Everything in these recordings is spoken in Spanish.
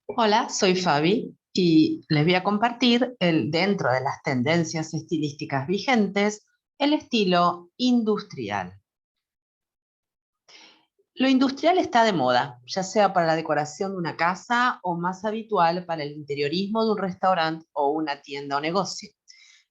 Hola, soy Fabi y les voy a compartir dentro de las tendencias estilísticas vigentes, el estilo industrial. Lo industrial está de moda, ya sea para la decoración de una casa o más habitual para el interiorismo de un restaurante o una tienda o negocio.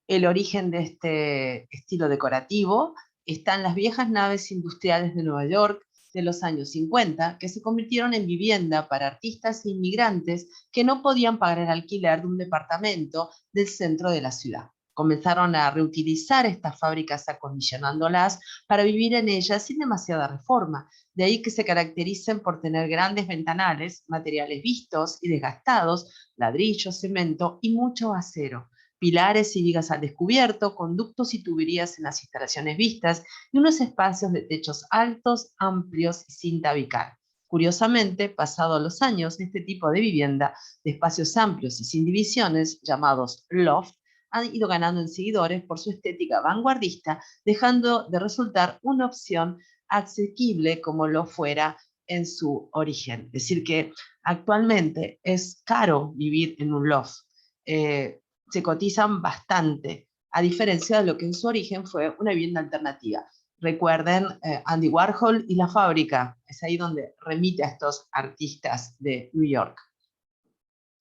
El origen de este estilo decorativo está en las viejas naves industriales de Nueva York de los años 50, que se convirtieron en vivienda para artistas e inmigrantes que no podían pagar el alquiler de un departamento del centro de la ciudad. Comenzaron a reutilizar estas fábricas acondicionándolas para vivir en ellas sin demasiada reforma. De ahí que se caractericen por tener grandes ventanales, materiales vistos y desgastados, ladrillo, cemento y mucho acero, pilares y vigas al descubierto, conductos y tuberías en las instalaciones vistas y unos espacios de techos altos, amplios y sin tabicar. Curiosamente, pasados los años, este tipo de vivienda de espacios amplios y sin divisiones, llamados loft, han ido ganando en seguidores por su estética vanguardista, dejando de resultar una opción asequible como lo fuera en su origen. Es decir, que actualmente es caro vivir en un loft. Se cotizan bastante, a diferencia de lo que en su origen fue una vivienda alternativa. Recuerden Andy Warhol y La Fábrica, es ahí donde remite a estos artistas de New York.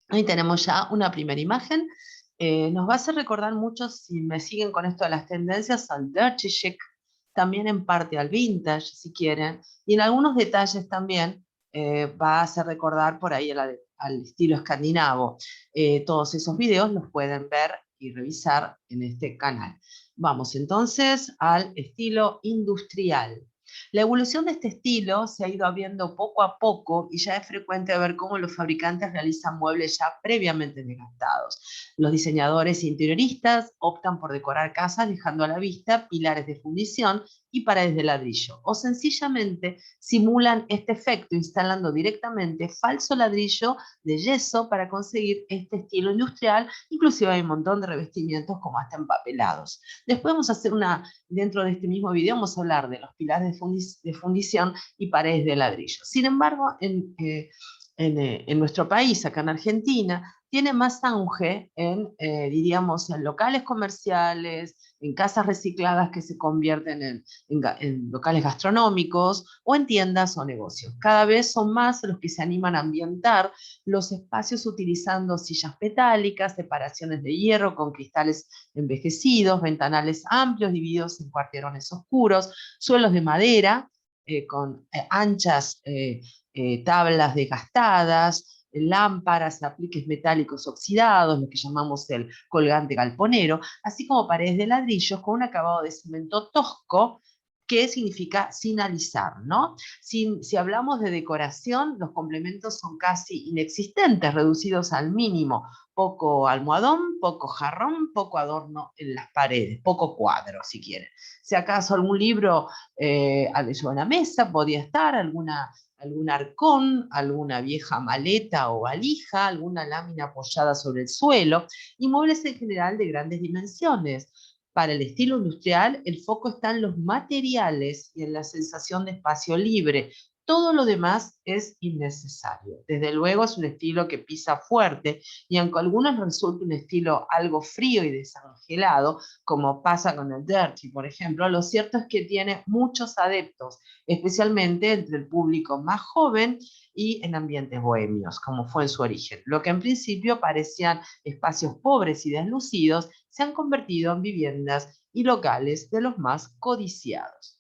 Ahí tenemos ya una primera imagen. Nos va a hacer recordar mucho, si me siguen con esto de las tendencias, al dirty chic, también en parte al vintage, si quieren, y en algunos detalles también va a hacer recordar por ahí al estilo escandinavo. Todos esos videos los pueden ver y revisar en este canal. Vamos entonces al estilo industrial. La evolución de este estilo se ha ido abriendo poco a poco y ya es frecuente ver cómo los fabricantes realizan muebles ya previamente desgastados. Los diseñadores e interioristas optan por decorar casas dejando a la vista pilares de fundición y paredes de ladrillo, o sencillamente simulan este efecto instalando directamente falso ladrillo de yeso para conseguir este estilo industrial. Inclusive hay un montón de revestimientos como hasta empapelados. Después vamos a hacer dentro de este mismo video vamos a hablar de los pilares de fundición y paredes de ladrillo. Sin embargo, en nuestro país, acá en Argentina, tiene más auge diríamos, en locales comerciales, en casas recicladas que se convierten en locales gastronómicos o en tiendas o negocios. Cada vez son más los que se animan a ambientar los espacios utilizando sillas metálicas, separaciones de hierro con cristales envejecidos, ventanales amplios divididos en cuarterones oscuros, suelos de madera con anchas tablas desgastadas, lámparas, apliques metálicos oxidados, lo que llamamos el colgante galponero, así como paredes de ladrillos con un acabado de cemento tosco, que significa sin alisar, ¿no? Si hablamos de decoración, los complementos son casi inexistentes, reducidos al mínimo. Poco almohadón, poco jarrón, poco adorno en las paredes, poco cuadro, si quieren. Si acaso algún libro sobre la mesa podía estar, algún arcón, alguna vieja maleta o valija, alguna lámina apoyada sobre el suelo, y muebles en general de grandes dimensiones. Para el estilo industrial, el foco está en los materiales y en la sensación de espacio libre. Todo lo demás es innecesario. Desde luego es un estilo que pisa fuerte y aunque a algunos resulta un estilo algo frío y desangelado, como pasa con el dirty, por ejemplo, lo cierto es que tiene muchos adeptos, especialmente entre el público más joven y en ambientes bohemios, como fue en su origen. Lo que en principio parecían espacios pobres y deslucidos, se han convertido en viviendas y locales de los más codiciados.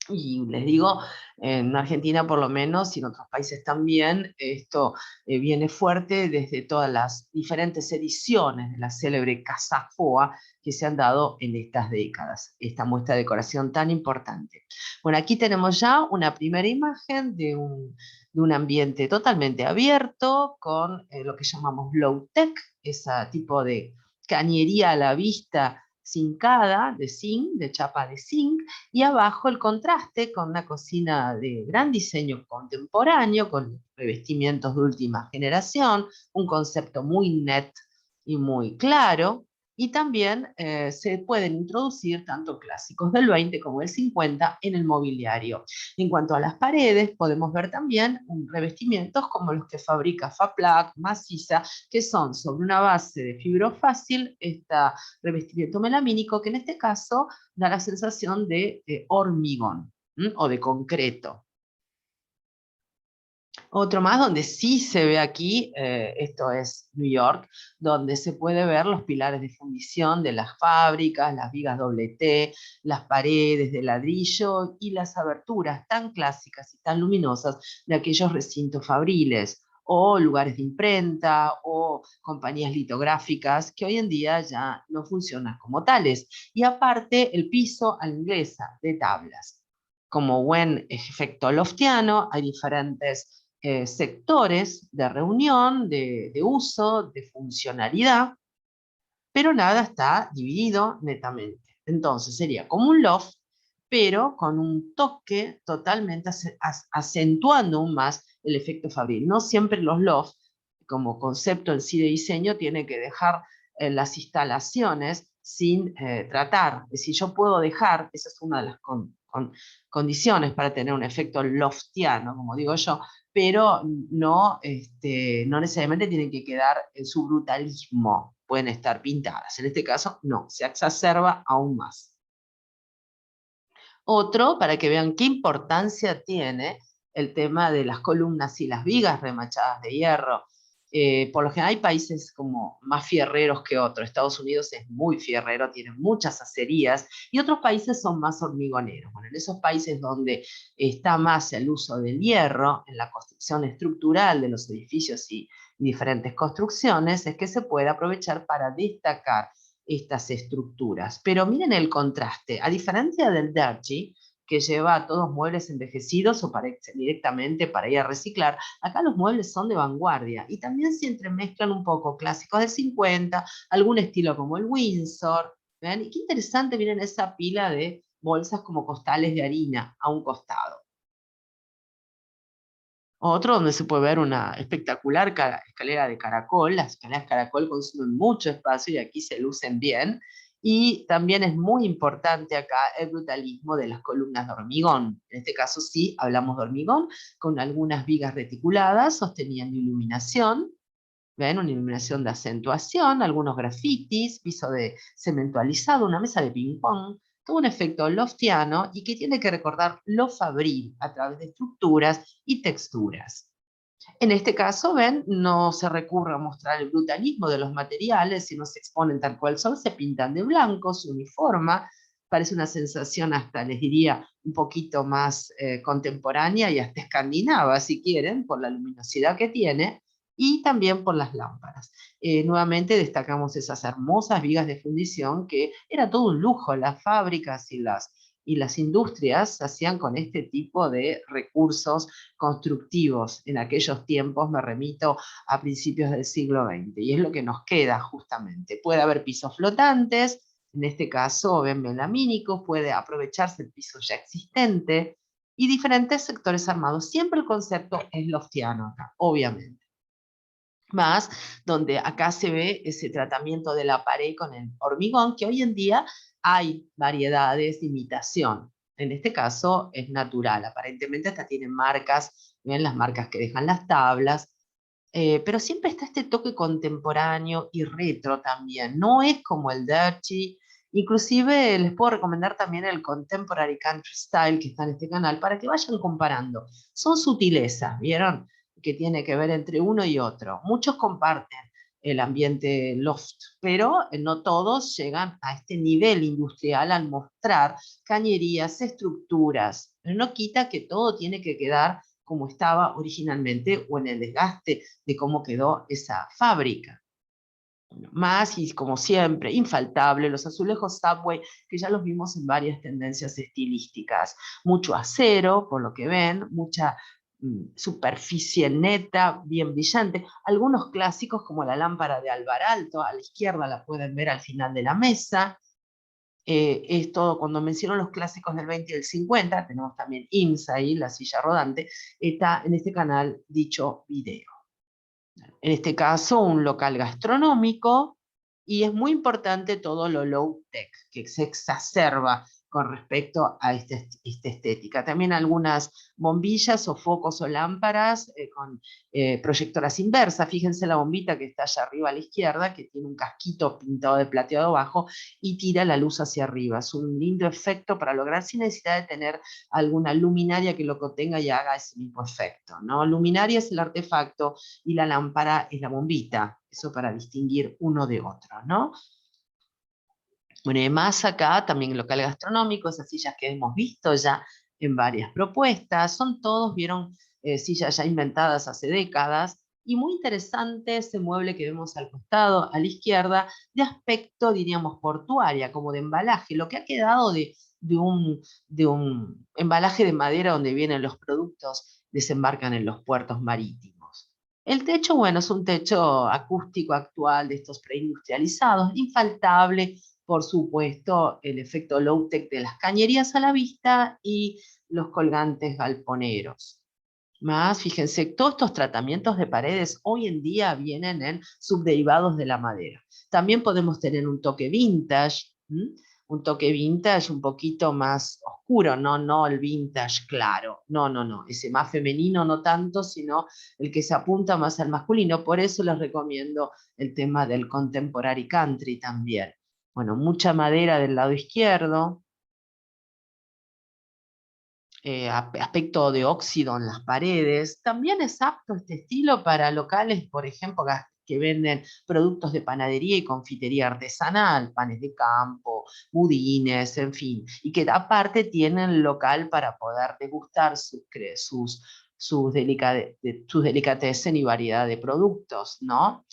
Y les digo, en Argentina por lo menos, y en otros países también, esto viene fuerte desde todas las diferentes ediciones de la célebre Casa Foa que se han dado en estas décadas, esta muestra de decoración tan importante. Bueno, aquí tenemos ya una primera imagen de un ambiente totalmente abierto, con lo que llamamos low-tech, ese tipo de cañería a la vista cincada, de zinc, de chapa de zinc, y abajo el contraste con una cocina de gran diseño contemporáneo, con revestimientos de última generación, un concepto muy net y muy claro. Y también se pueden introducir tanto clásicos del 20 como del 50 en el mobiliario. En cuanto a las paredes, podemos ver también revestimientos como los que fabrica Faplac, Maciza, que son sobre una base de fibrofácil, este revestimiento melamínico, que en este caso da la sensación de hormigón o de concreto. Otro más donde sí se ve aquí, esto es New York, donde se puede ver los pilares de fundición de las fábricas, las vigas doble T, las paredes de ladrillo y las aberturas tan clásicas y tan luminosas de aquellos recintos fabriles o lugares de imprenta o compañías litográficas que hoy en día ya no funcionan como tales. Y aparte el piso a la inglesa de tablas. Como buen efecto loftiano, hay diferentes sectores de reunión, de uso, de funcionalidad, pero nada está dividido netamente. Entonces sería como un loft, pero con un toque totalmente acentuando aún más el efecto fabril. No siempre los lofts, como concepto en sí de diseño, tiene que dejar las instalaciones sin tratar. Es decir, yo puedo dejar, esa es una de las condiciones para tener un efecto loftiano, como digo yo, pero no, no necesariamente tienen que quedar en su brutalismo, pueden estar pintadas. En este caso, no, se exacerba aún más. Otro, para que vean qué importancia tiene el tema de las columnas y las vigas remachadas de hierro. Por lo general hay países como más fierreros que otros. Estados Unidos es muy fierrero, tiene muchas acerías, y otros países son más hormigoneros. Bueno, en esos países donde está más el uso del hierro en la construcción estructural de los edificios y diferentes construcciones, es que se puede aprovechar para destacar estas estructuras. Pero miren el contraste, a diferencia del Dergy, que lleva todos muebles envejecidos o para directamente para ir a reciclar, acá los muebles son de vanguardia y también se entremezclan un poco clásicos del 50, algún estilo como el Windsor. ¿Ven? Y qué interesante, miren esa pila de bolsas como costales de harina a un costado. Otro donde se puede ver una espectacular escalera de caracol. Las escaleras caracol consumen mucho espacio y aquí se lucen bien. Y también es muy importante acá el brutalismo de las columnas de hormigón. En este caso sí, hablamos de hormigón, con algunas vigas reticuladas sosteniendo iluminación. ¿Ven? Una iluminación de acentuación, algunos grafitis, piso de cemento alisado, una mesa de ping-pong, todo un efecto loftiano y que tiene que recordar lo fabril a través de estructuras y texturas. En este caso, ven, no se recurre a mostrar el brutalismo de los materiales, sino se exponen tal cual son, se pintan de blanco, se uniforma, parece una sensación hasta, les diría, un poquito más contemporánea y hasta escandinava, si quieren, por la luminosidad que tiene, y también por las lámparas. Nuevamente destacamos esas hermosas vigas de fundición que era todo un lujo, las fábricas y las industrias hacían con este tipo de recursos constructivos en aquellos tiempos, me remito a principios del siglo XX, y es lo que nos queda justamente. Puede haber pisos flotantes, en este caso ven melamínicos, puede aprovecharse el piso ya existente, y diferentes sectores armados. Siempre el concepto es loftiano acá, obviamente. Más donde acá se ve ese tratamiento de la pared con el hormigón, que hoy en día hay variedades de imitación. En este caso es natural, aparentemente hasta tienen marcas, ven las marcas que dejan las tablas, pero siempre está este toque contemporáneo y retro también. No es como el dirty, inclusive les puedo recomendar también el Contemporary Country Style que está en este canal para que vayan comparando. Son sutilezas, ¿vieron? Que tiene que ver entre uno y otro. Muchos comparten el ambiente loft, pero no todos llegan a este nivel industrial al mostrar cañerías, estructuras. Pero no quita que todo tiene que quedar como estaba originalmente o en el desgaste de cómo quedó esa fábrica. Más y como siempre, infaltable, los azulejos Subway, que ya los vimos en varias tendencias estilísticas. Mucho acero, por lo que ven, mucha superficie neta, bien brillante. Algunos clásicos como la lámpara de Alvar Aalto, a la izquierda la pueden ver al final de la mesa. Es todo, cuando menciono los clásicos del 20 y del 50, tenemos también IMSS ahí, la silla rodante, está en este canal dicho video. En este caso, un local gastronómico, Y es muy importante todo lo low-tech, que se exacerba con respecto a esta estética. También algunas bombillas o focos o lámparas con proyectoras inversas. Fíjense la bombita que está allá arriba a la izquierda, que tiene un casquito pintado de plateado abajo y tira la luz hacia arriba. Es un lindo efecto para lograr sin necesidad de tener alguna luminaria que lo contenga y haga ese mismo efecto, ¿no? Luminaria es el artefacto y la lámpara es la bombita. Eso para distinguir uno de otro, ¿no? Bueno, y más acá, también el local gastronómico, esas sillas que hemos visto ya en varias propuestas, son todos, vieron, sillas ya inventadas hace décadas, y muy interesante ese mueble que vemos al costado, a la izquierda, de aspecto, diríamos, portuaria, como de embalaje, lo que ha quedado de un embalaje de madera donde vienen los productos, desembarcan en los puertos marítimos. El techo, bueno, es un techo acústico actual de estos preindustrializados, infaltable, por supuesto, el efecto low-tech de las cañerías a la vista y los colgantes galponeros. Más, fíjense, todos estos tratamientos de paredes hoy en día vienen en subderivados de la madera. También podemos tener un toque vintage, un toque vintage un poquito más oscuro, no el vintage claro, no, ese más femenino no tanto, sino el que se apunta más al masculino. Por eso les recomiendo el tema del contemporary country también. Bueno, mucha madera del lado izquierdo, aspecto de óxido en las paredes. También es apto este estilo para locales, por ejemplo, que venden productos de panadería y confitería artesanal, panes de campo, budines, en fin, y que aparte tienen local para poder degustar sus delicatessen y variedad de productos, ¿no?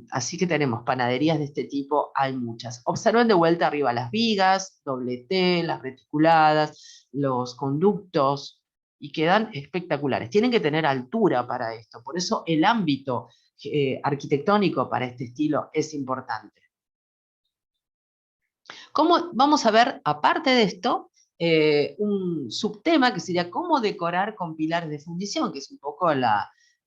Así que tenemos panaderías de este tipo, hay muchas. Observen de vuelta arriba las vigas, doble T, las reticuladas, los conductos, y quedan espectaculares. Tienen que tener altura para esto, por eso el ámbito arquitectónico para este estilo es importante. Vamos a ver, aparte de esto, un subtema que sería cómo decorar con pilares de fundición, que es un poco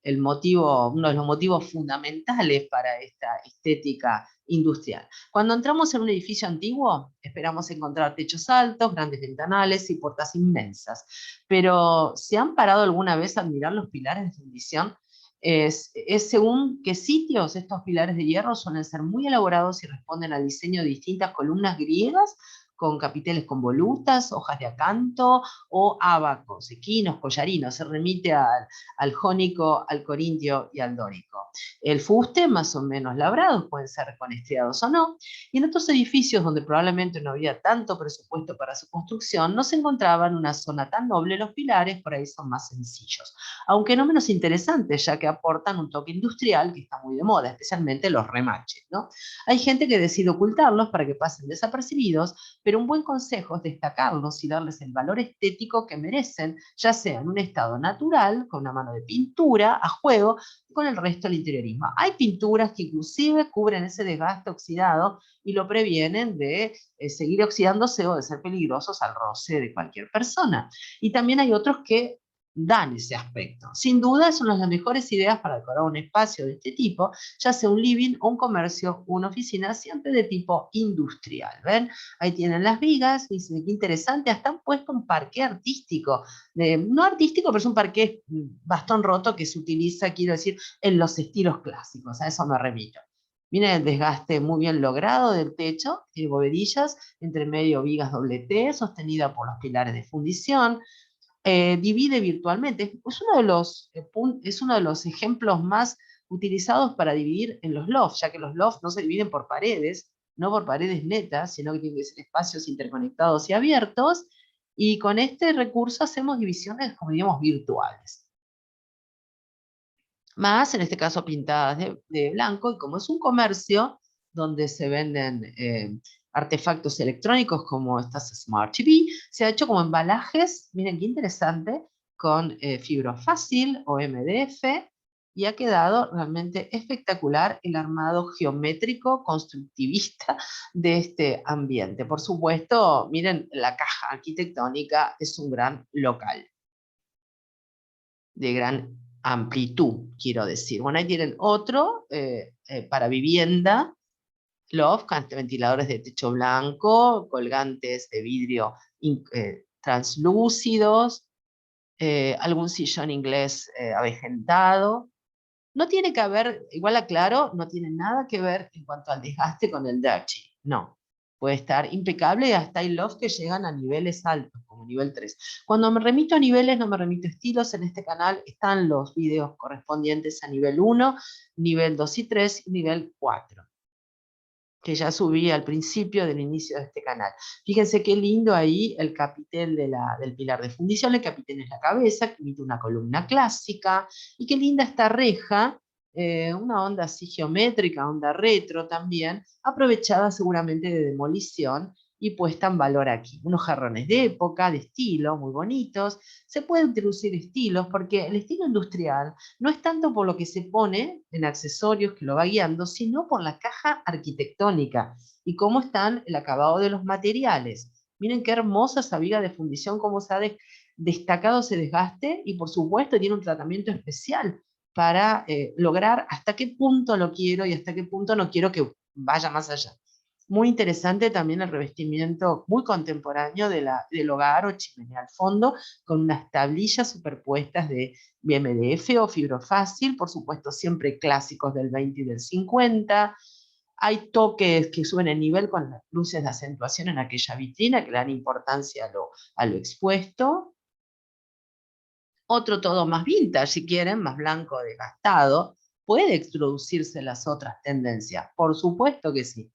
el motivo, uno de los motivos fundamentales para esta estética industrial. Cuando entramos en un edificio antiguo, esperamos encontrar techos altos, grandes ventanales y puertas inmensas. Pero, ¿se han parado alguna vez a admirar los pilares de fundición? Es según qué sitios estos pilares de hierro suelen ser muy elaborados y responden al diseño de distintas columnas griegas con capiteles con volutas, hojas de acanto o ábacos, equinos, collarinos. Se remite al jónico, al corintio y al dórico. El fuste, más o menos labrados, pueden ser con estriados o no. Y en otros edificios donde probablemente no había tanto presupuesto para su construcción, no se encontraba en una zona tan noble, los pilares por ahí son más sencillos, aunque no menos interesantes, ya que aportan un toque industrial que está muy de moda, especialmente los remaches, ¿no? Hay gente que decide ocultarlos para que pasen desapercibidos, pero un buen consejo es destacarlos y darles el valor estético que merecen, ya sea en un estado natural, con una mano de pintura, a juego, con el resto del interiorismo. Hay pinturas que inclusive cubren ese desgaste oxidado y lo previenen de seguir oxidándose o de ser peligrosos al roce de cualquier persona. Y también hay otros que dan ese aspecto. Sin duda, son las mejores ideas para decorar un espacio de este tipo, ya sea un living, un comercio, una oficina, siempre de tipo industrial. ¿Ven? Ahí tienen las vigas, dicen qué interesante, hasta han puesto un parqué artístico, no artístico, pero es un parqué bastón roto que se utiliza, quiero decir, en los estilos clásicos, a eso me remito. Miren el desgaste muy bien logrado del techo, tiene bovedillas, entre medio vigas doble T, sostenida por los pilares de fundición, divide virtualmente. Es uno de los ejemplos más utilizados para dividir en los lofts, ya que los lofts no se dividen por paredes, no por paredes netas, sino que tienen que ser espacios interconectados y abiertos, y con este recurso hacemos divisiones, como diríamos, virtuales. Más, en este caso, pintadas de blanco, y como es un comercio donde se venden artefactos electrónicos como estas Smart TV, se ha hecho como embalajes, miren qué interesante, con fibra fácil o MDF, y ha quedado realmente espectacular el armado geométrico constructivista de este ambiente. Por supuesto, miren, la caja arquitectónica es un gran local, de gran amplitud, quiero decir. Bueno, ahí tienen otro para vivienda, loft, ventiladores de techo blanco, colgantes de vidrio translúcidos, algún sillón inglés avejentado. No tiene que haber, igual aclaro, no tiene nada que ver en cuanto al desgaste con el Dachi, no. Puede estar impecable y hasta hay lofts que llegan a niveles altos, como nivel 3. Cuando me remito a niveles, no me remito a estilos. En este canal están los videos correspondientes a nivel 1, nivel 2 y 3 y nivel 4, que ya subí al principio del inicio de este canal. Fíjense qué lindo ahí el capitel del pilar de fundición. El capitel es la cabeza, que imita una columna clásica, y qué linda esta reja, una onda así geométrica, onda retro también, aprovechada seguramente de demolición y puesta en valor aquí. Unos jarrones de época, de estilo, muy bonitos. Se pueden introducir estilos, porque el estilo industrial no es tanto por lo que se pone en accesorios que lo va guiando, sino por la caja arquitectónica y cómo están el acabado de los materiales. Miren qué hermosa esa viga de fundición, cómo se ha destacado ese desgaste, y por supuesto tiene un tratamiento especial para lograr hasta qué punto lo quiero y hasta qué punto no quiero que vaya más allá. Muy interesante también el revestimiento muy contemporáneo del hogar o chimenea al fondo, con unas tablillas superpuestas de BMDF o fibrofácil, por supuesto siempre clásicos del 20 y del 50. Hay toques que suben el nivel con las luces de acentuación en aquella vitrina que le dan importancia a lo expuesto. Otro todo más vintage, si quieren, más blanco desgastado. Puede introducirse las otras tendencias, por supuesto que sí.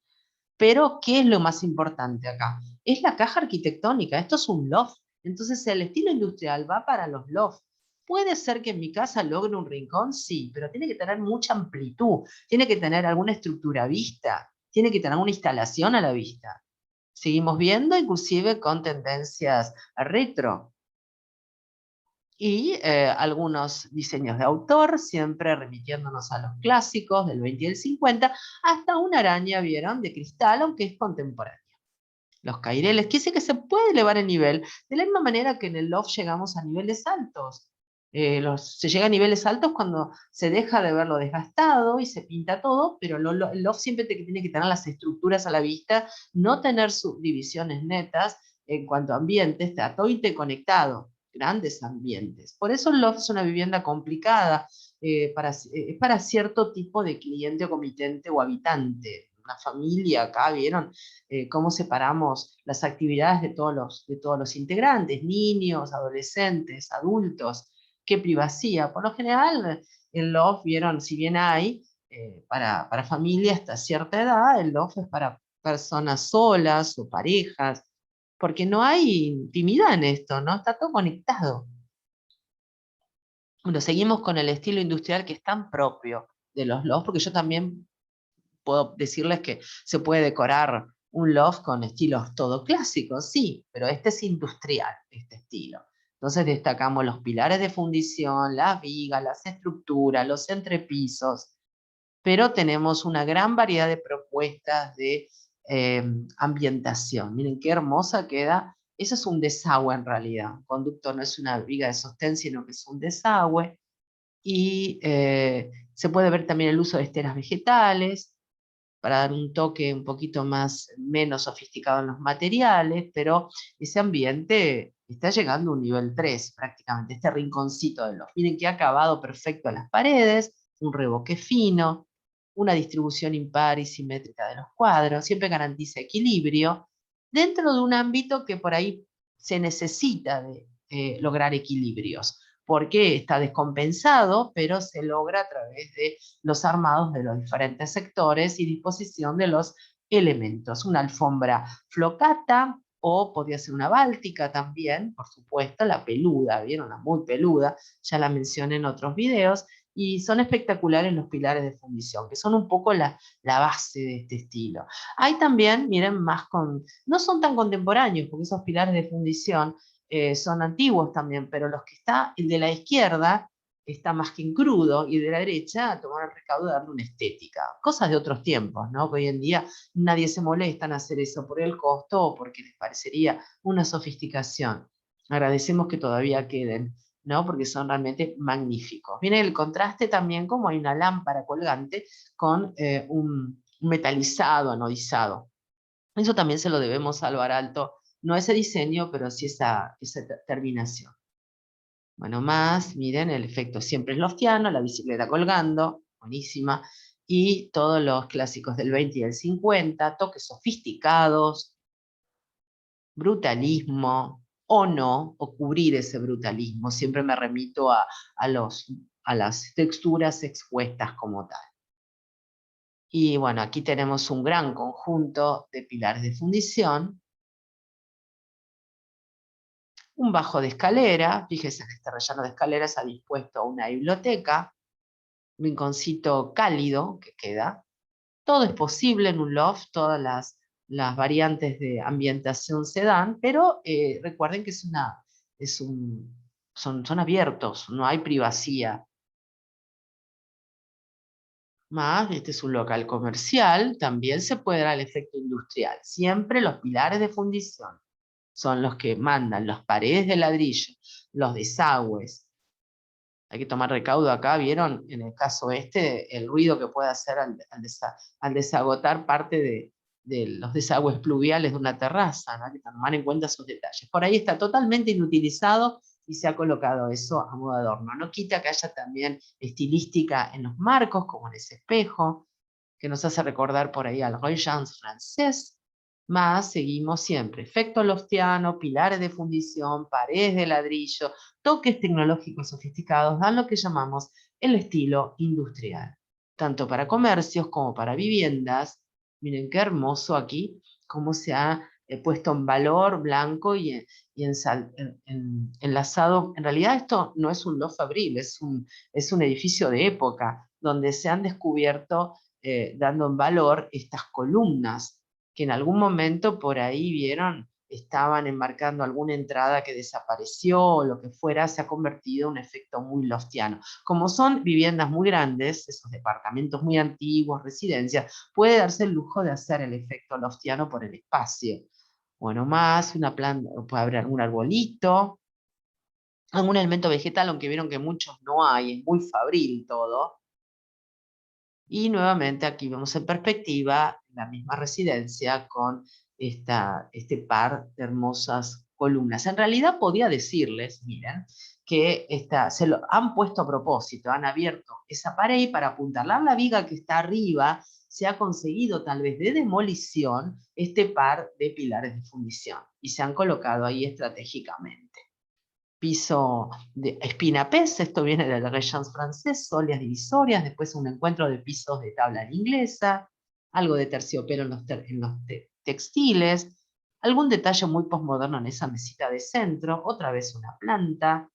Pero, ¿qué es lo más importante acá? Es la caja arquitectónica. Esto es un loft. Entonces, el estilo industrial va para los lofts. ¿Puede ser que en mi casa logre un rincón? Sí, pero tiene que tener mucha amplitud. Tiene que tener alguna estructura a vista. Tiene que tener una instalación a la vista. Seguimos viendo, inclusive con tendencias retro. Y algunos diseños de autor, siempre remitiéndonos a los clásicos del 20 y el 50, hasta una araña, vieron, de cristal, aunque es contemporánea. Los caireles, que dice que se puede elevar el nivel, de la misma manera que en el loft llegamos a niveles altos. Se llega a niveles altos cuando se deja de ver lo desgastado y se pinta todo, pero el loft siempre tiene que tener las estructuras a la vista, no tener subdivisiones netas en cuanto a ambientes, está todo interconectado, grandes ambientes. Por eso el loft es una vivienda complicada, es para cierto tipo de cliente o comitente o habitante. Una familia, acá vieron cómo separamos las actividades de todos los integrantes, niños, adolescentes, adultos, qué privacidad. Por lo general, en loft, vieron, si bien hay para familias hasta cierta edad, el loft es para personas solas o parejas, porque no hay intimidad en esto, ¿no? Está todo conectado. Bueno, seguimos con el estilo industrial que es tan propio de los lofts, porque yo también puedo decirles que se puede decorar un loft con estilos todo clásicos, sí, pero este es industrial, este estilo. Entonces destacamos los pilares de fundición, las vigas, las estructuras, los entrepisos, pero tenemos una gran variedad de propuestas de ambientación. Miren qué hermosa queda. Eso es un desagüe en realidad. Un conducto no es una viga de sostén, sino que es un desagüe. Y se puede ver también el uso de esteras vegetales, para dar un toque un poquito más, menos sofisticado en los materiales, pero ese ambiente está llegando a un nivel 3 prácticamente, este rinconcito de los. Miren que ha acabado perfecto a las paredes, un revoque fino, una distribución impar y simétrica de los cuadros, siempre garantiza equilibrio, dentro de un ámbito que por ahí se necesita de lograr equilibrios, porque está descompensado, pero se logra a través de los armados de los diferentes sectores y disposición de los elementos. Una alfombra flocata, o podría ser una báltica también, por supuesto, la peluda, ¿vieron? La muy peluda, ya la mencioné en otros videos, y son espectaculares los pilares de fundición, que son un poco la base de este estilo. Hay también, miren, no son tan contemporáneos, porque esos pilares de fundición son antiguos también, pero los que está, el de la izquierda, está más que en crudo, y de la derecha tomar el recaudo de darle una estética. Cosas de otros tiempos, ¿no? Que hoy en día nadie se molesta en hacer eso por el costo o porque les parecería una sofisticación. Agradecemos que todavía queden, ¿no? Porque son realmente magníficos. Viene el contraste también, como hay una lámpara colgante con metalizado, anodizado. Eso también se lo debemos a Alvar Aalto, no ese diseño, pero sí esa terminación. Bueno, más, miren, el efecto siempre es loftiano, la bicicleta colgando, buenísima, y todos los clásicos del 20 y el 50, toques sofisticados, brutalismo, o no, o cubrir ese brutalismo. Siempre me remito a las texturas expuestas como tal. Y bueno, aquí tenemos un gran conjunto de pilares de fundición. Un bajo de escalera, fíjese que este relleno de escalera se ha dispuesto a una biblioteca, un rinconcito cálido que queda. Todo es posible en un loft, todas las variantes de ambientación se dan, pero recuerden que son abiertos, no hay privacidad. Más, este es un local comercial, también se puede dar el efecto industrial. Siempre los pilares de fundición son los que mandan las paredes de ladrillo, los desagües. Hay que tomar recaudo acá, ¿vieron? En el caso este, el ruido que puede hacer al desagotar parte de los desagües pluviales de una terraza, ¿no? Hay que tomar en cuenta esos detalles. Por ahí está totalmente inutilizado y se ha colocado eso a modo de adorno. No quita que haya también estilística en los marcos, como en ese espejo, que nos hace recordar por ahí al Renaissance francés. Más seguimos siempre, efecto loftiano, pilares de fundición, paredes de ladrillo, toques tecnológicos sofisticados, dan lo que llamamos el estilo industrial, tanto para comercios como para viviendas. Miren qué hermoso aquí, cómo se ha puesto en valor blanco y enlazado. En realidad esto no es un loft fabril, es un edificio de época, donde se han descubierto, dando en valor estas columnas, que en algún momento por ahí vieron, estaban enmarcando alguna entrada que desapareció o lo que fuera, se ha convertido en un efecto muy loftiano. Como son viviendas muy grandes, esos departamentos muy antiguos, residencias, puede darse el lujo de hacer el efecto loftiano por el espacio. Bueno, más, una planta, puede haber algún arbolito, algún elemento vegetal, aunque vieron que muchos no hay, es muy fabril todo. Y nuevamente aquí vemos en perspectiva la misma residencia con este par de hermosas columnas. En realidad podía decirles, miren, que se lo han puesto a propósito, han abierto esa pared para apuntalar la viga que está arriba, se ha conseguido tal vez de demolición este par de pilares de fundición y se han colocado ahí estratégicamente. Piso de espinapés, esto viene del Renaissance francés, solias divisorias, después un encuentro de pisos de tabla inglesa, algo de terciopelo en los textiles, algún detalle muy postmoderno en esa mesita de centro, otra vez una planta,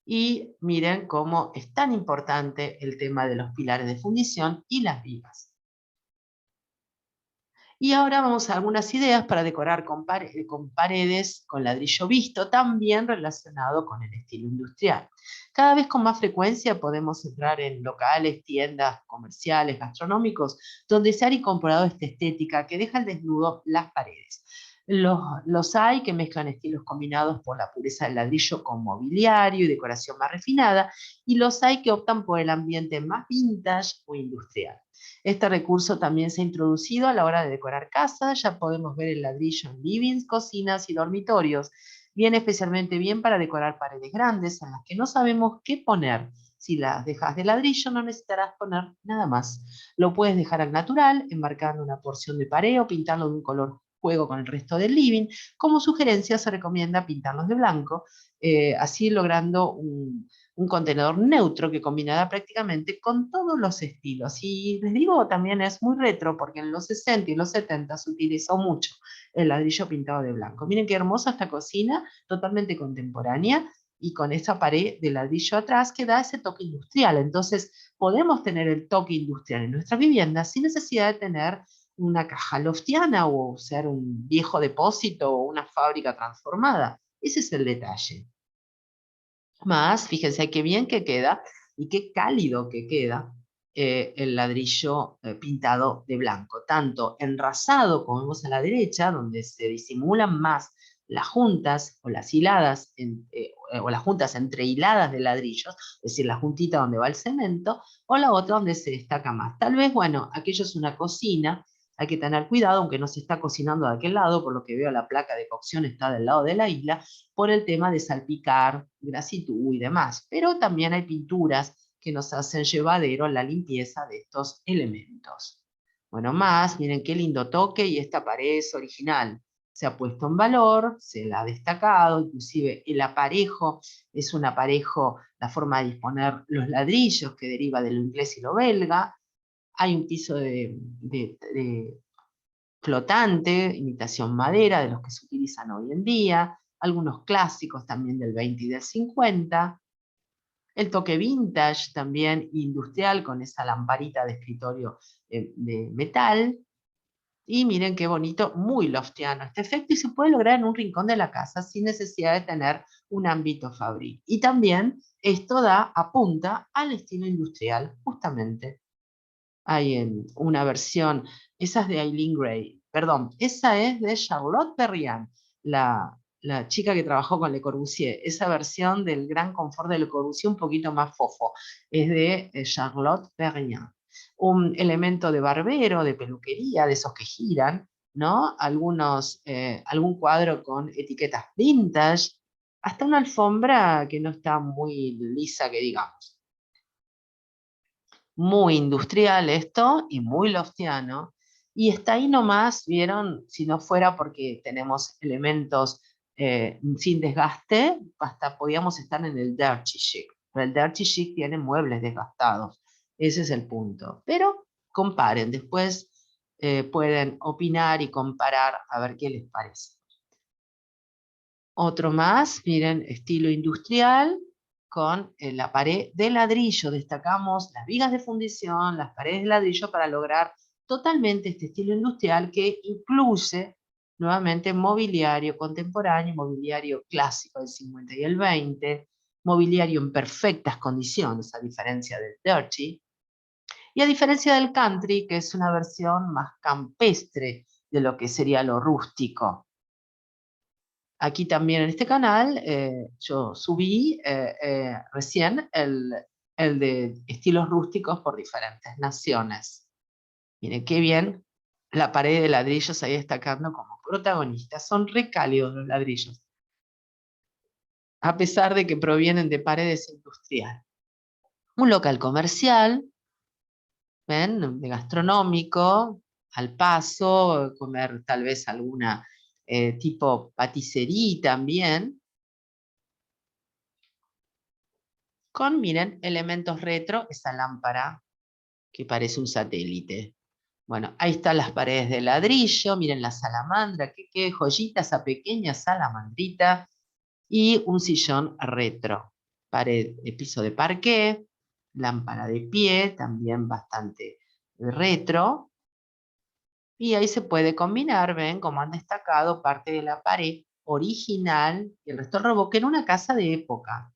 y miren cómo es tan importante el tema de los pilares de fundición y las vigas. Y ahora vamos a algunas ideas para decorar con paredes con ladrillo visto, también relacionado con el estilo industrial. Cada vez con más frecuencia podemos entrar en locales, tiendas comerciales, gastronómicos, donde se ha incorporado esta estética que deja al desnudo las paredes. Los hay que mezclan estilos combinados por la pureza del ladrillo con mobiliario y decoración más refinada, y los hay que optan por el ambiente más vintage o industrial. Este recurso también se ha introducido a la hora de decorar casas, ya podemos ver el ladrillo en livings, cocinas y dormitorios. Viene especialmente bien para decorar paredes grandes en las que no sabemos qué poner. Si las dejas de ladrillo no necesitarás poner nada más. Lo puedes dejar al natural, enmarcando una porción de pared o pintarlo de un color juego con el resto del living. Como sugerencia se recomienda pintarlos de blanco, así logrando un contenedor neutro que combinará prácticamente con todos los estilos. Y les digo, también es muy retro porque en los 60 y los 70 se utilizó mucho el ladrillo pintado de blanco. Miren qué hermosa esta cocina, totalmente contemporánea y con esa pared de ladrillo atrás que da ese toque industrial. Entonces podemos tener el toque industrial en nuestras viviendas sin necesidad de tener una caja loftiana o ser un viejo depósito o una fábrica transformada. Ese es el detalle. Más, fíjense qué bien que queda y qué cálido que queda el ladrillo pintado de blanco, tanto enrasado como vemos a la derecha, donde se disimulan más las juntas o las hiladas o las juntas entre hiladas de ladrillos, es decir, la juntita donde va el cemento, o la otra donde se destaca más. Tal vez, bueno, aquello es una cocina, hay que tener cuidado, aunque no se está cocinando de aquel lado, por lo que veo la placa de cocción está del lado de la isla, por el tema de salpicar, grasitud y demás. Pero también hay pinturas que nos hacen llevadero la limpieza de estos elementos. Bueno, más, miren qué lindo toque, y esta pared es original. Se ha puesto en valor, se la ha destacado, inclusive el aparejo es un aparejo, la forma de disponer los ladrillos que deriva de lo inglés y lo belga. Hay un piso de flotante, imitación madera, de los que se utilizan hoy en día, algunos clásicos también del 20 y del 50, el toque vintage también industrial con esa lamparita de escritorio de metal. Y miren qué bonito, muy loftiano este efecto, y se puede lograr en un rincón de la casa sin necesidad de tener un ámbito fabril. Y también esto apunta al estilo industrial, justamente. Hay en una versión, esa es de Eileen Gray, perdón, esa es de Charlotte Perriand, la chica que trabajó con Le Corbusier. Esa versión del Gran Confort de Le Corbusier, un poquito más fofo, es de Charlotte Perriand. Un elemento de barbero, de peluquería, de esos que giran, ¿no? Algún cuadro con etiquetas vintage, hasta una alfombra que no está muy lisa, que digamos. Muy industrial esto y muy loftiano. Y está ahí nomás, vieron, si no fuera porque tenemos elementos sin desgaste, hasta podíamos estar en el dirty chic. Pero el dirty chic tiene muebles desgastados. Ese es el punto. Pero comparen, después pueden opinar y comparar a ver qué les parece. Otro más, miren, estilo industrial, con la pared de ladrillo. Destacamos las vigas de fundición, las paredes de ladrillo para lograr totalmente este estilo industrial que incluye nuevamente mobiliario contemporáneo, mobiliario clásico del 50 y el 20, mobiliario en perfectas condiciones, a diferencia del dirty, y a diferencia del country, que es una versión más campestre de lo que sería lo rústico. Aquí también en este canal yo subí recién el de estilos rústicos por diferentes naciones. Miren qué bien la pared de ladrillos ahí destacando como protagonistas. Son re cálidos los ladrillos, a pesar de que provienen de paredes industriales. Un local comercial, ¿ven? De gastronómico, al paso, comer tal vez alguna tipo paticería también. Con, miren, elementos retro, esa lámpara que parece un satélite. Bueno, ahí están las paredes de ladrillo, miren la salamandra, qué joyita esa pequeña salamandrita, y un sillón retro. Pared de piso de parqué, lámpara de pie, también bastante retro. Y ahí se puede combinar, ven, como han destacado, parte de la pared original y el resto del robo, que en una casa de época.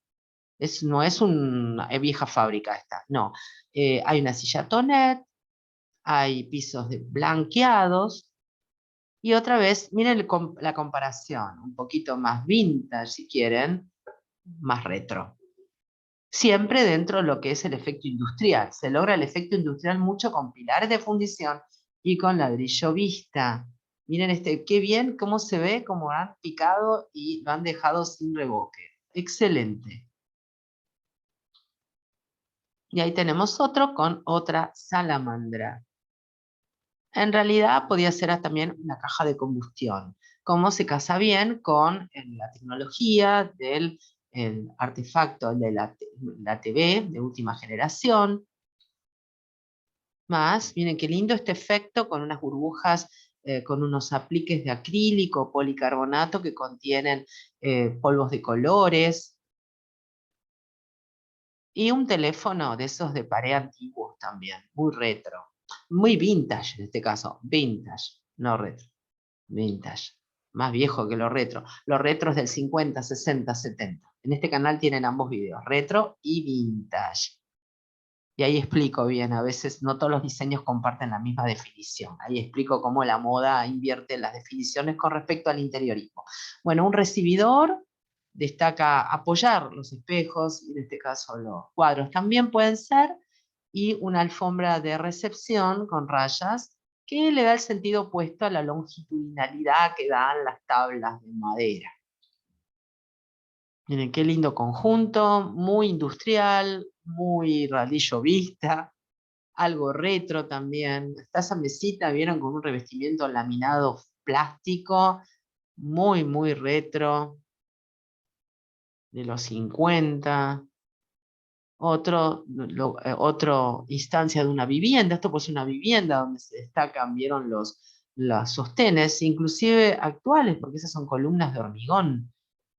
No es una vieja fábrica esta, no. Hay una silla Tonet, hay pisos blanqueados, y otra vez, miren la comparación, un poquito más vintage si quieren, más retro. Siempre dentro de lo que es el efecto industrial. Se logra el efecto industrial mucho con pilares de fundición y con ladrillo vista. Miren qué bien cómo se ve, cómo han picado y lo han dejado sin revoque. Excelente. Y ahí tenemos otro con otra salamandra. En realidad podía ser también una caja de combustión, como se casa bien con la tecnología del el artefacto de la TV de última generación. Más, miren qué lindo este efecto con unas burbujas, con unos apliques de acrílico, policarbonato que contienen polvos de colores. Y un teléfono de esos de pared antiguos también, muy retro. Muy vintage en este caso, vintage, no retro. Vintage, más viejo que lo retro. Los retros del 50, 60, 70. En este canal tienen ambos videos, retro y vintage. Y ahí explico bien, a veces no todos los diseños comparten la misma definición. Ahí explico cómo la moda invierte las definiciones con respecto al interiorismo. Bueno, un recibidor destaca apoyar los espejos, y en este caso los cuadros también pueden ser, y una alfombra de recepción con rayas que le da el sentido opuesto a la longitudinalidad que dan las tablas de madera. Miren qué lindo conjunto, muy industrial, muy radillo vista, algo retro también. Está esa mesita, vieron, con un revestimiento laminado plástico, muy, muy retro, de los 50. Otro instancia de una vivienda, esto pues es una vivienda donde se destacan, vieron los sostenes, inclusive actuales, porque esas son columnas de hormigón,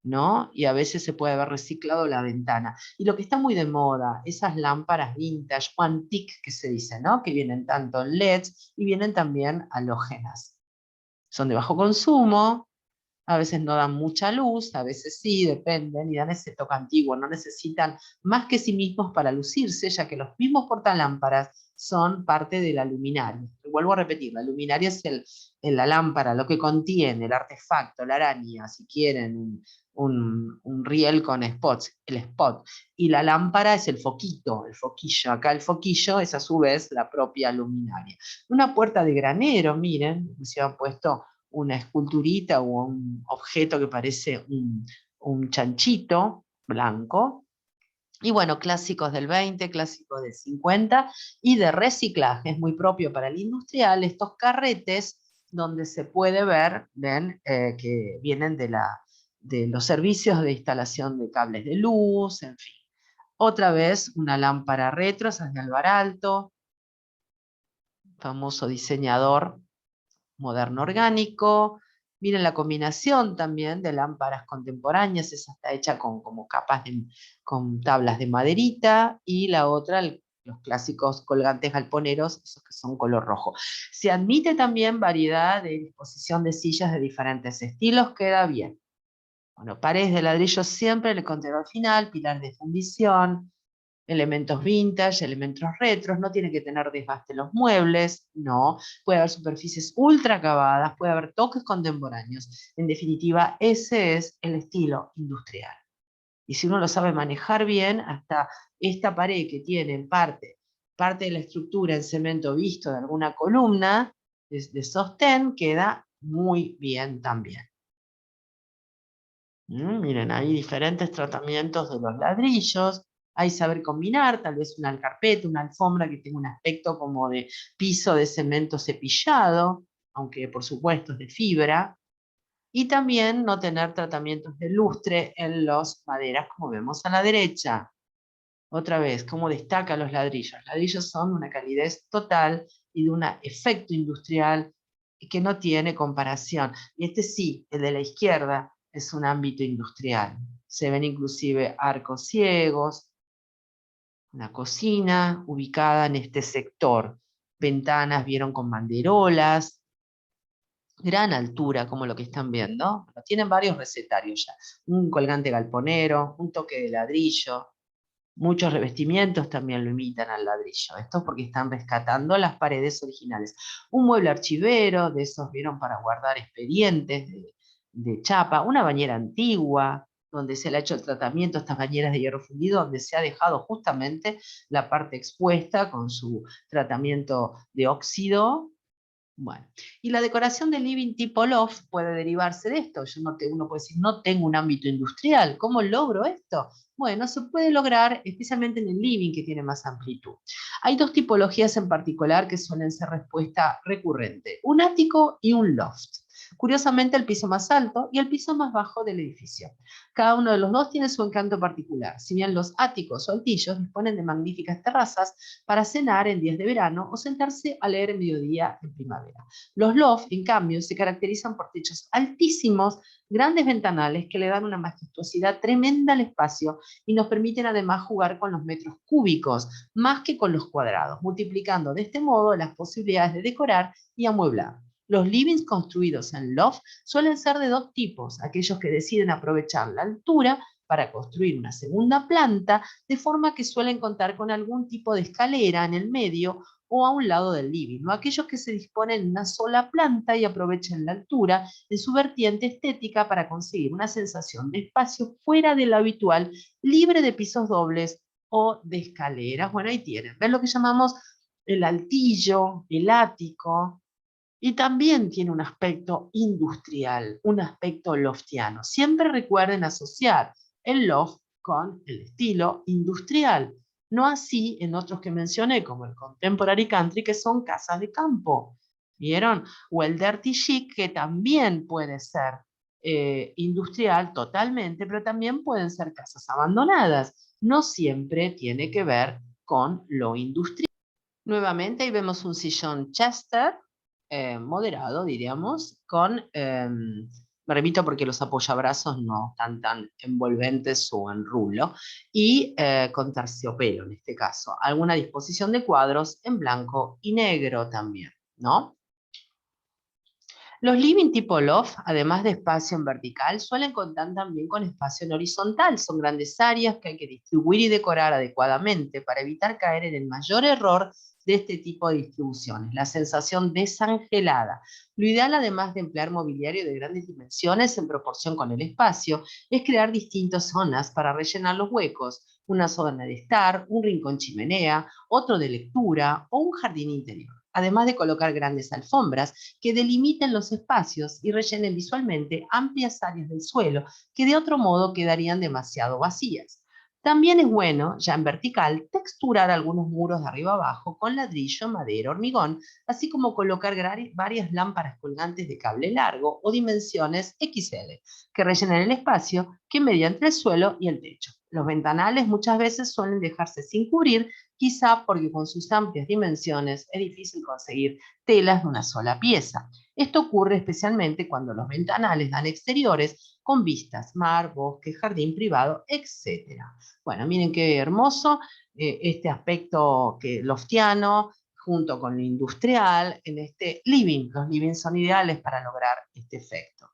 ¿no? Y a veces se puede haber reciclado la ventana. Y lo que está muy de moda, esas lámparas vintage o antique que se dice, ¿no? Que vienen tanto en LEDs y vienen también halógenas. Son de bajo consumo, a veces no dan mucha luz, a veces sí, dependen, y dan ese toque antiguo, no necesitan más que sí mismos para lucirse, ya que los mismos portalámparas son parte de la luminaria. Vuelvo a repetir, la luminaria es la lámpara, lo que contiene, el artefacto, la araña, si quieren, un riel con spots, el spot, y la lámpara es el foquito, el foquillo. Acá el foquillo es a su vez la propia luminaria. Una puerta de granero, miren, se han puesto una esculturita o un objeto que parece un chanchito blanco. Y bueno, clásicos del 20, clásicos del 50 y de reciclaje. Es muy propio para el industrial estos carretes donde se puede ver, ven, que vienen de los servicios de instalación de cables de luz, en fin. Otra vez una lámpara retro, esa es de Alvar Aalto, famoso diseñador moderno orgánico. Miren la combinación también de lámparas contemporáneas, esa está hecha con como capas con tablas de maderita, y la otra, los clásicos colgantes galponeros, esos que son color rojo. Se admite también variedad de disposición de sillas de diferentes estilos, queda bien. Bueno, paredes de ladrillo siempre, el contenedor final, pilar de fundición, elementos vintage, elementos retros, no tiene que tener desgaste los muebles, no, puede haber superficies ultra acabadas, puede haber toques contemporáneos. En definitiva, ese es el estilo industrial. Y si uno lo sabe manejar bien, hasta esta pared que tiene en parte de la estructura en cemento visto de alguna columna de sostén, queda muy bien también. Miren, hay diferentes tratamientos de los ladrillos, hay saber combinar, tal vez una carpeta, una alfombra que tenga un aspecto como de piso de cemento cepillado, aunque por supuesto es de fibra, y también no tener tratamientos de lustre en las maderas, como vemos a la derecha. Otra vez, cómo destaca los ladrillos. Los ladrillos son de una calidez total y de un efecto industrial que no tiene comparación. Y este sí, el de la izquierda, es un ámbito industrial. Se ven inclusive arcos ciegos, una cocina ubicada en este sector. Ventanas, vieron, con banderolas, gran altura, como lo que están viendo. Tienen varios recetarios ya. Un colgante galponero, un toque de ladrillo. Muchos revestimientos también lo imitan al ladrillo. Esto porque están rescatando las paredes originales. Un mueble archivero, de esos vieron para guardar expedientes de chapa. Una bañera antigua, donde se le ha hecho el tratamiento, estas bañeras de hierro fundido, donde se ha dejado justamente la parte expuesta con su tratamiento de óxido. Bueno, y la decoración del living tipo loft puede derivarse de esto. Uno puede decir, no tengo un ámbito industrial, ¿cómo logro esto? Bueno, se puede lograr especialmente en el living, que tiene más amplitud. Hay dos tipologías en particular que suelen ser respuesta recurrente, un ático y un loft. Curiosamente, el piso más alto y el piso más bajo del edificio. Cada uno de los dos tiene su encanto particular. Si bien los áticos o altillos disponen de magníficas terrazas para cenar en días de verano o sentarse a leer en mediodía en primavera. Los loft, en cambio, se caracterizan por techos altísimos, grandes ventanales que le dan una majestuosidad tremenda al espacio y nos permiten además jugar con los metros cúbicos, más que con los cuadrados, multiplicando de este modo las posibilidades de decorar y amueblar. Los livings construidos en loft suelen ser de dos tipos: aquellos que deciden aprovechar la altura para construir una segunda planta, de forma que suelen contar con algún tipo de escalera en el medio o a un lado del living, ¿no? Aquellos que se disponen en una sola planta y aprovechan la altura de su vertiente estética para conseguir una sensación de espacio fuera de lo habitual, libre de pisos dobles o de escaleras. Bueno, ahí tienen. ¿Ven lo que llamamos el altillo, el ático? Y también tiene un aspecto industrial, un aspecto loftiano. Siempre recuerden asociar el loft con el estilo industrial. No así en otros que mencioné, como el Contemporary Country, que son casas de campo. ¿Vieron? O el Dirty Chic, que también puede ser industrial totalmente, pero también pueden ser casas abandonadas. No siempre tiene que ver con lo industrial. Nuevamente ahí vemos un sillón Chester, moderado, diríamos, me repito porque los apoyabrazos no están tan envolventes o en rulo, y con terciopelo en este caso. Alguna disposición de cuadros en blanco y negro también, ¿no? Los living tipo loft, además de espacio en vertical, suelen contar también con espacio en horizontal. Son grandes áreas que hay que distribuir y decorar adecuadamente para evitar caer en el mayor error de este tipo de distribuciones, la sensación desangelada. Lo ideal, además de emplear mobiliario de grandes dimensiones en proporción con el espacio, es crear distintas zonas para rellenar los huecos. Una zona de estar, un rincón chimenea, otro de lectura o un jardín interior. Además de colocar grandes alfombras que delimiten los espacios y rellenen visualmente amplias áreas del suelo que de otro modo quedarían demasiado vacías. También es bueno, ya en vertical, texturar algunos muros de arriba abajo con ladrillo, madera, hormigón, así como colocar varias lámparas colgantes de cable largo o dimensiones XL, que rellenen el espacio que media entre el suelo y el techo. Los ventanales muchas veces suelen dejarse sin cubrir, quizá porque con sus amplias dimensiones es difícil conseguir telas de una sola pieza. Esto ocurre especialmente cuando los ventanales dan exteriores con vistas, mar, bosque, jardín privado, etc. Bueno, miren qué hermoso este aspecto loftiano junto con lo industrial en este living. Los livings son ideales para lograr este efecto.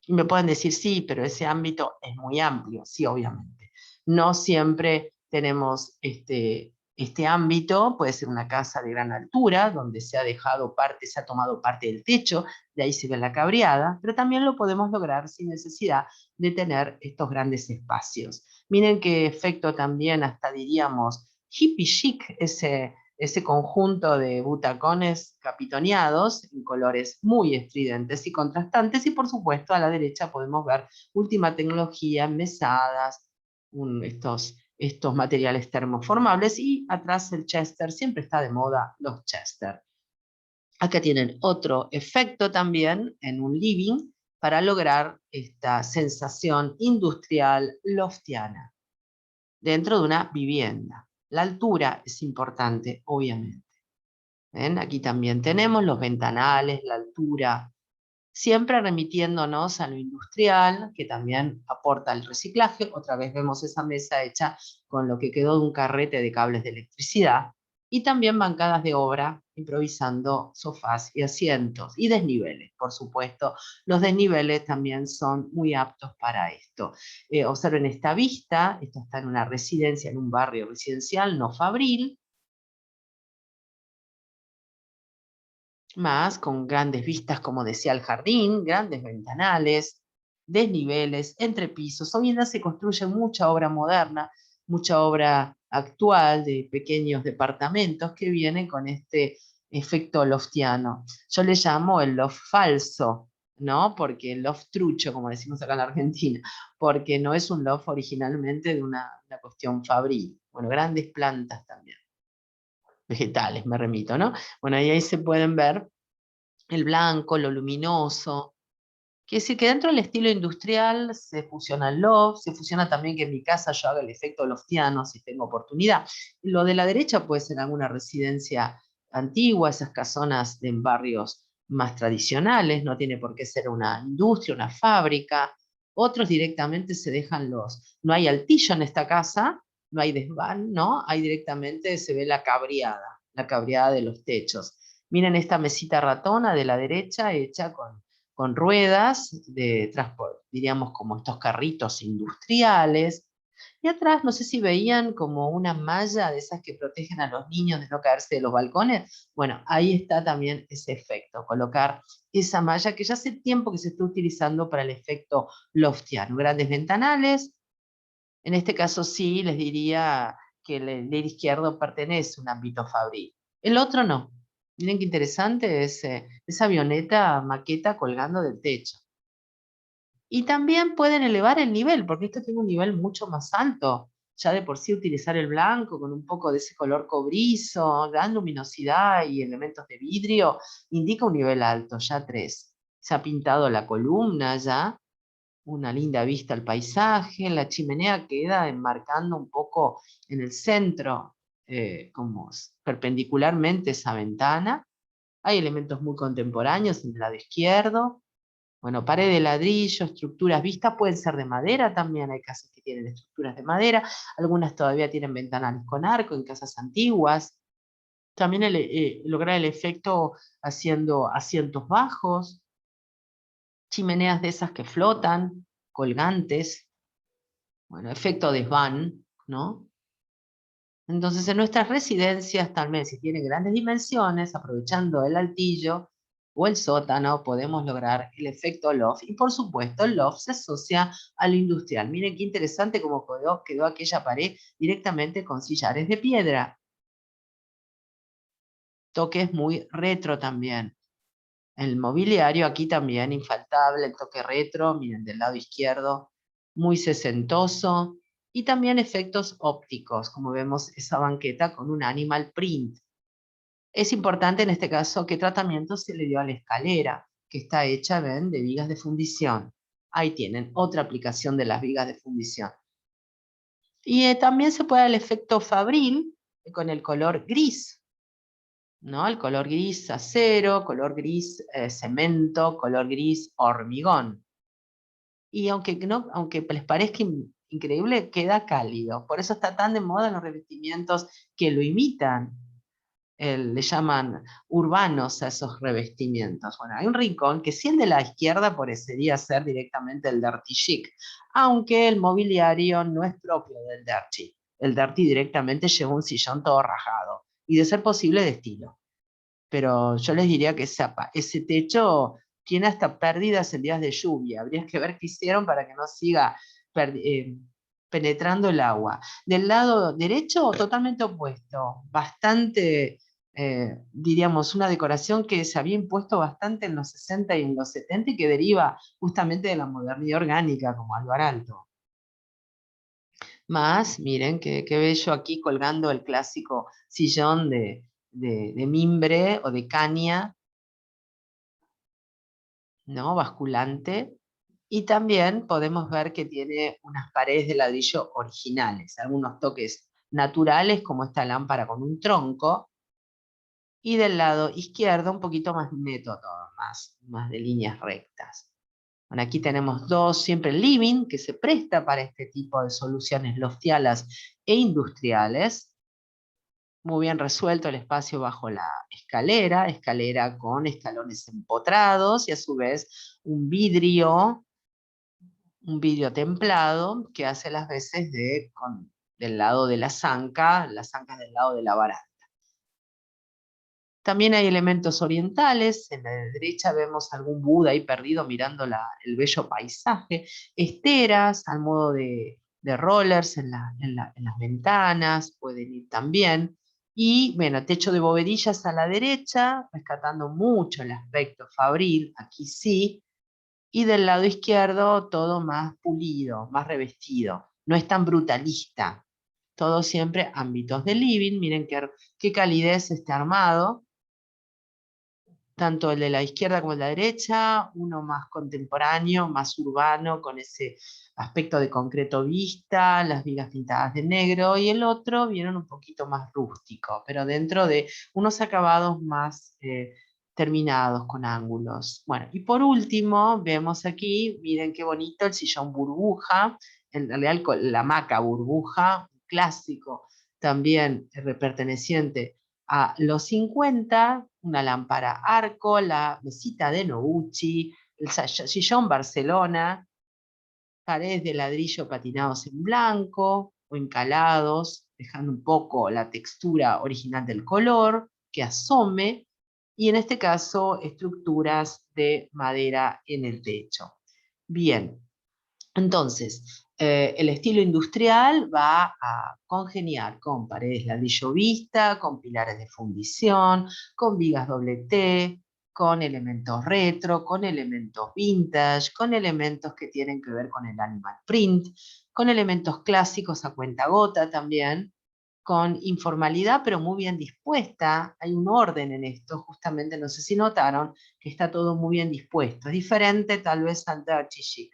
Y me pueden decir, sí, pero ese ámbito es muy amplio. Sí, obviamente. No siempre tenemos este ámbito, puede ser una casa de gran altura, donde se ha dejado parte, se ha tomado parte del techo, de ahí se ve la cabreada, pero también lo podemos lograr sin necesidad de tener estos grandes espacios. Miren qué efecto también, hasta diríamos, hippie chic, ese conjunto de butacones capitoneados en colores muy estridentes y contrastantes, y por supuesto a la derecha podemos ver última tecnología, mesadas, estos materiales termoformables, y atrás el Chester, siempre está de moda los Chester. Acá tienen otro efecto también en un living para lograr esta sensación industrial loftiana dentro de una vivienda. La altura es importante, obviamente. ¿Ven? Aquí también tenemos los ventanales, la altura, siempre remitiéndonos a lo industrial, que también aporta el reciclaje. Otra vez vemos esa mesa hecha con lo que quedó de un carrete de cables de electricidad, y también bancadas de obra, improvisando sofás y asientos, y desniveles, por supuesto. Los desniveles también son muy aptos para esto. Observen esta vista, esto está en una residencia, en un barrio residencial no fabril, más con grandes vistas, como decía, al jardín, grandes ventanales, desniveles, entrepisos. Hoy en día se construye mucha obra moderna, mucha obra actual de pequeños departamentos que vienen con este efecto loftiano. Yo le llamo el loft falso, ¿no? Porque el loft trucho, como decimos acá en la Argentina, porque no es un loft originalmente de una cuestión fabril. Bueno, grandes plantas también, vegetales, me remito, ¿no? Bueno, ahí se pueden ver el blanco, lo luminoso. Quiere decir que dentro del estilo industrial se fusiona el loft, se fusiona también que en mi casa yo haga el efecto loftiano si tengo oportunidad. Lo de la derecha puede ser alguna residencia antigua, esas casonas en barrios más tradicionales, no tiene por qué ser una industria, una fábrica. Otros directamente se dejan no hay altillo en esta casa, no hay desván, ¿no? Hay directamente, se ve la cabreada de los techos. Miren esta mesita ratona de la derecha hecha con ruedas de transporte, diríamos como estos carritos industriales. Y atrás, no sé si veían como una malla de esas que protegen a los niños de no caerse de los balcones. Bueno, ahí está también ese efecto, colocar esa malla que ya hace tiempo que se está utilizando para el efecto loftiano. Grandes ventanales, en este caso sí les diría que el layer izquierdo pertenece a un ámbito fabril. El otro no. Miren qué interesante es esa avioneta maqueta colgando del techo. Y también pueden elevar el nivel, porque esto tiene un nivel mucho más alto. Ya de por sí utilizar el blanco con un poco de ese color cobrizo, gran luminosidad y elementos de vidrio, indica un nivel alto, ya 3. Se ha pintado la columna ya, una linda vista al paisaje, la chimenea queda enmarcando un poco en el centro, como perpendicularmente esa ventana. Hay elementos muy contemporáneos en el lado izquierdo. Bueno, pared de ladrillo, estructuras vistas, pueden ser de madera también, hay casas que tienen estructuras de madera, algunas todavía tienen ventanales con arco en casas antiguas. También lograr el efecto haciendo asientos bajos, chimeneas de esas que flotan, colgantes, bueno, efecto desván, ¿no? Entonces en nuestras residencias, tal vez si tienen grandes dimensiones, aprovechando el altillo o el sótano, podemos lograr el efecto loft. Y por supuesto, el loft se asocia a lo industrial. Miren qué interesante cómo quedó aquella pared directamente con sillares de piedra. Toques muy retro también. El mobiliario aquí también infaltable, el toque retro, miren del lado izquierdo, muy sesentoso. Y también efectos ópticos, como vemos esa banqueta con un animal print. Es importante en este caso qué tratamiento se le dio a la escalera, que está hecha, ven, de vigas de fundición. Ahí tienen otra aplicación de las vigas de fundición. Y también se puede dar el efecto fabril con el color gris, ¿no? El color gris acero, color gris cemento, color gris hormigón. Y aunque les parezca increíble, queda cálido. Por eso está tan de moda los revestimientos que lo imitan. Le llaman urbanos a esos revestimientos. Bueno, hay un rincón que si el de la izquierda parecería ser directamente el dirty chic, aunque el mobiliario no es propio del dirty. El dirty directamente lleva un sillón todo rajado y de ser posible de estilo. Pero yo les diría que ese techo tiene hasta pérdidas en días de lluvia. Habría que ver qué hicieron para que no siga penetrando el agua. Del lado derecho, totalmente opuesto. Bastante, diríamos, una decoración que se había impuesto bastante en los 60 y en los 70 y que deriva justamente de la modernidad orgánica, como Alvar Aalto. Más, miren, qué bello aquí colgando el clásico sillón de mimbre o de caña, ¿no? Basculante. Y también podemos ver que tiene unas paredes de ladrillo originales, algunos toques naturales como esta lámpara con un tronco, y del lado izquierdo un poquito más neto todo, más de líneas rectas. Bueno, aquí tenemos dos, siempre el living, que se presta para este tipo de soluciones loftialas e industriales. Muy bien resuelto el espacio bajo la escalera, escalera con escalones empotrados y a su vez un vidrio templado que hace las veces del lado de las ancas del lado de la baranda. También hay elementos orientales, en la derecha vemos algún Buda ahí perdido mirando el bello paisaje, esteras al modo de rollers en las ventanas, pueden ir también, y bueno, techo de bovedillas a la derecha, rescatando mucho el aspecto fabril, aquí sí, y del lado izquierdo todo más pulido, más revestido, no es tan brutalista, todo siempre ámbitos de living, miren qué calidez este armado, tanto el de la izquierda como el de la derecha, uno más contemporáneo, más urbano, con ese aspecto de concreto vista, las vigas pintadas de negro, y el otro vieron un poquito más rústico, pero dentro de unos acabados más terminados con ángulos. Bueno, y por último, vemos aquí, miren qué bonito el sillón burbuja, en realidad la hamaca burbuja, clásico, también perteneciente a los 50, una lámpara arco, la mesita de Noguchi, el sillón Barcelona, paredes de ladrillo patinados en blanco o encalados, dejando un poco la textura original del color, que asome, y en este caso estructuras de madera en el techo. Bien, entonces, el estilo industrial va a congeniar con paredes ladrillo vista, con pilares de fundición, con vigas doble T, con elementos retro, con elementos vintage, con elementos que tienen que ver con el animal print, con elementos clásicos a cuentagota también, con informalidad pero muy bien dispuesta. Hay un orden en esto, justamente, no sé si notaron, que está todo muy bien dispuesto. Es diferente tal vez al dirty chic.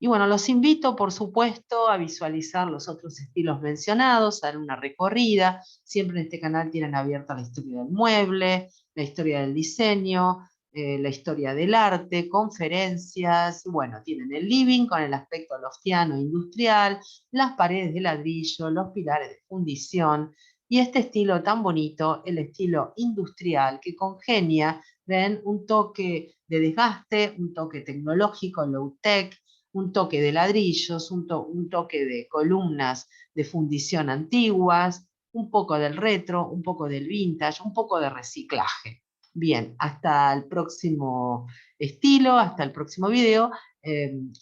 Y bueno, los invito, por supuesto, a visualizar los otros estilos mencionados, a dar una recorrida. Siempre en este canal tienen abierta la historia del mueble, la historia del diseño, la historia del arte, conferencias. Bueno, tienen el living con el aspecto loftiano industrial, las paredes de ladrillo, los pilares de fundición, y este estilo tan bonito, el estilo industrial, que congenia, ven, un toque de desgaste, un toque tecnológico, low-tech, un toque de ladrillos, un toque de columnas de fundición antiguas, un poco del retro, un poco del vintage, un poco de reciclaje. Bien, hasta el próximo estilo, hasta el próximo video.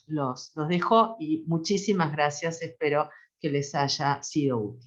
Los dejo y muchísimas gracias, espero que les haya sido útil.